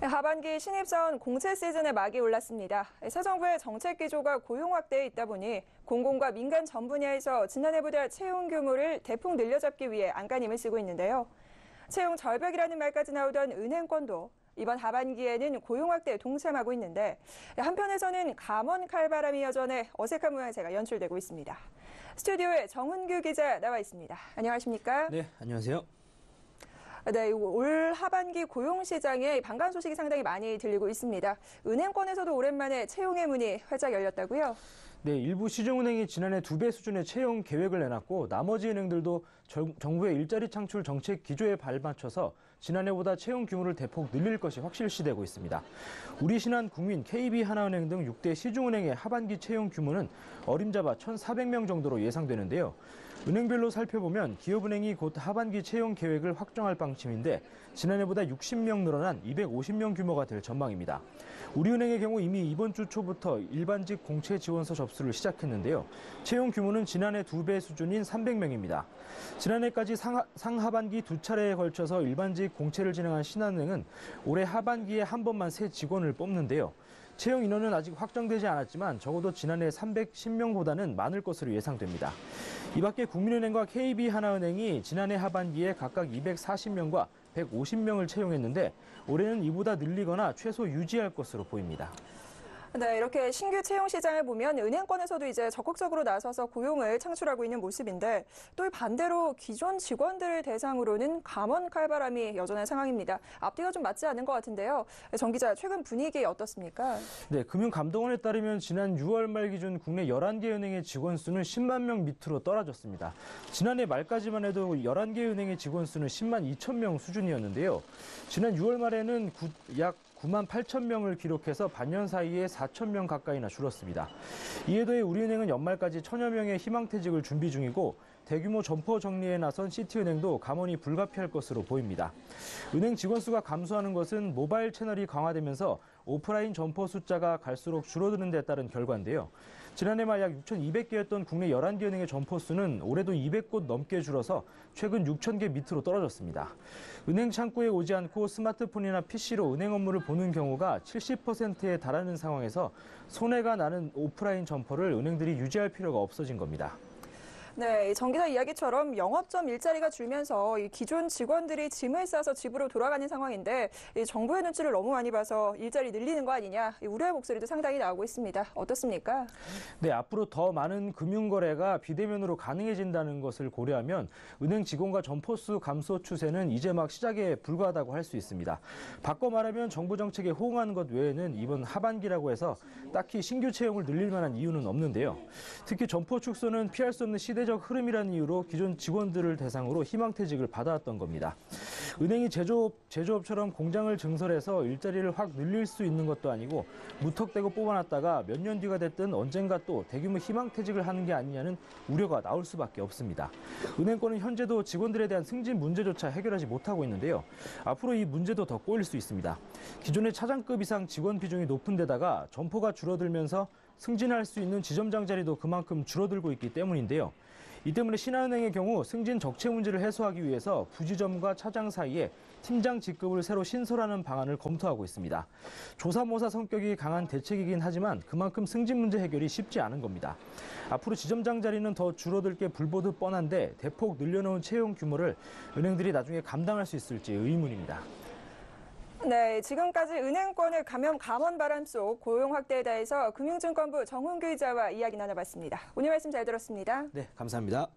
하반기 신입사원 공채 시즌의 막이 올랐습니다. 새 정부의 정책 기조가 고용 확대에 있다 보니 공공과 민간 전 분야에서 지난해보다 채용 규모를 대폭 늘려잡기 위해 안간힘을 쓰고 있는데요. 채용 절벽이라는 말까지 나오던 은행권도 이번 하반기에는 고용 확대에 동참하고 있는데 한편에서는 감원 칼바람이 여전해 어색한 모양새가 연출되고 있습니다. 스튜디오에 정훈규 기자 나와 있습니다. 안녕하십니까? 네, 안녕하세요. 네, 올 하반기 고용시장에 반가운 소식이 상당히 많이 들리고 있습니다. 은행권에서도 오랜만에 채용의 문이 활짝 열렸다고요? 네, 일부 시중은행이 지난해 2배 수준의 채용 계획을 내놨고 나머지 은행들도 정부의 일자리 창출 정책 기조에 발맞춰서 지난해보다 채용 규모를 대폭 늘릴 것이 확실시되고 있습니다. 우리신한, 국민, KB하나은행 등 6대 시중은행의 하반기 채용 규모는 어림잡아 1,400명 정도로 예상되는데요. 은행별로 살펴보면 기업은행이 곧 하반기 채용 계획을 확정할 방침인데 지난해보다 60명 늘어난 250명 규모가 될 전망입니다. 우리은행의 경우 이미 이번 주 초부터 일반직 공채 지원서 접수를 시작했는데요. 채용 규모는 지난해 2배 수준인 300명입니다. 지난해까지 상하반기 2차례에 걸쳐서 일반직 공채를 진행한 신한은행은 올해 하반기에 한 번만 새 직원을 뽑는데요. 채용 인원은 아직 확정되지 않았지만 적어도 지난해 310명보다는 많을 것으로 예상됩니다. 이 밖에 국민은행과 KB하나은행이 지난해 하반기에 각각 240명과 150명을 채용했는데 올해는 이보다 늘리거나 최소 유지할 것으로 보입니다. 네, 이렇게 신규 채용 시장을 보면 은행권에서도 이제 적극적으로 나서서 고용을 창출하고 있는 모습인데 또 반대로 기존 직원들을 대상으로는 감원 칼바람이 여전한 상황입니다. 앞뒤가 좀 맞지 않는 것 같은데요. 정 기자, 최근 분위기 어떻습니까? 네, 금융감독원에 따르면 지난 6월 말 기준 국내 11개 은행의 직원 수는 10만 명 밑으로 떨어졌습니다. 지난해 말까지만 해도 11개 은행의 직원 수는 10만 2천 명 수준이었는데요. 지난 6월 말에는 약 9만 8천 명을 기록해서 반년 사이에 4천 명 가까이나 줄었습니다. 이에 더해 우리은행은 연말까지 1,000여 명의 희망퇴직을 준비 중이고 대규모 점포 정리에 나선 시티은행도 감원이 불가피할 것으로 보입니다. 은행 직원 수가 감소하는 것은 모바일 채널이 강화되면서 오프라인 점포 숫자가 갈수록 줄어드는 데 따른 결과인데요. 지난해 말 약 6,200개였던 국내 11개 은행의 점포 수는 올해도 200곳 넘게 줄어서 최근 6,000개 밑으로 떨어졌습니다. 은행 창구에 오지 않고 스마트폰이나 PC로 은행 업무를 보는 경우가 70%에 달하는 상황에서 손해가 나는 오프라인 점포를 은행들이 유지할 필요가 없어진 겁니다. 네, 정 기자 이야기처럼 영업점 일자리가 줄면서 기존 직원들이 짐을 싸서 집으로 돌아가는 상황인데 정부의 눈치를 너무 많이 봐서 일자리 늘리는 거 아니냐 우려의 목소리도 상당히 나오고 있습니다. 어떻습니까? 네, 앞으로 더 많은 금융거래가 비대면으로 가능해진다는 것을 고려하면 은행 직원과 점포수 감소 추세는 이제 막 시작에 불과하다고 할 수 있습니다. 바꿔 말하면 정부 정책에 호응하는 것 외에는 이번 하반기라고 해서 딱히 신규 채용을 늘릴 만한 이유는 없는데요. 특히 점포 축소는 피할 수 없는 시대적 흐름이라는 이유로 기존 직원들을 대상으로 희망퇴직을 받아왔던 겁니다. 은행이 제조업처럼 공장을 증설해서 일자리를 확 늘릴 수 있는 것도 아니고 무턱대고 뽑아놨다가 몇 년 뒤가 됐든 언젠가 또 대규모 희망퇴직을 하는 게 아니냐는 우려가 나올 수밖에 없습니다. 은행권은 현재도 직원들에 대한 승진 문제조차 해결하지 못하고 있는데요. 앞으로 이 문제도 더 꼬일 수 있습니다. 기존의 차장급 이상 직원 비중이 높은 데다가 점포가 줄어들면서 승진할 수 있는 지점장 자리도 그만큼 줄어들고 있기 때문인데요. 이 때문에 신한은행의 경우 승진 적체 문제를 해소하기 위해서 부지점과 차장 사이에 팀장 직급을 새로 신설하는 방안을 검토하고 있습니다. 조사모사 성격이 강한 대책이긴 하지만 그만큼 승진 문제 해결이 쉽지 않은 겁니다. 앞으로 지점장 자리는 더 줄어들 게 불보듯 뻔한데 대폭 늘려놓은 채용 규모를 은행들이 나중에 감당할 수 있을지 의문입니다. 네, 지금까지 은행권을 감원 바람 속 고용 확대에 대해서 금융증권부 정훈규 기자와 이야기 나눠봤습니다. 오늘 말씀 잘 들었습니다. 네, 감사합니다.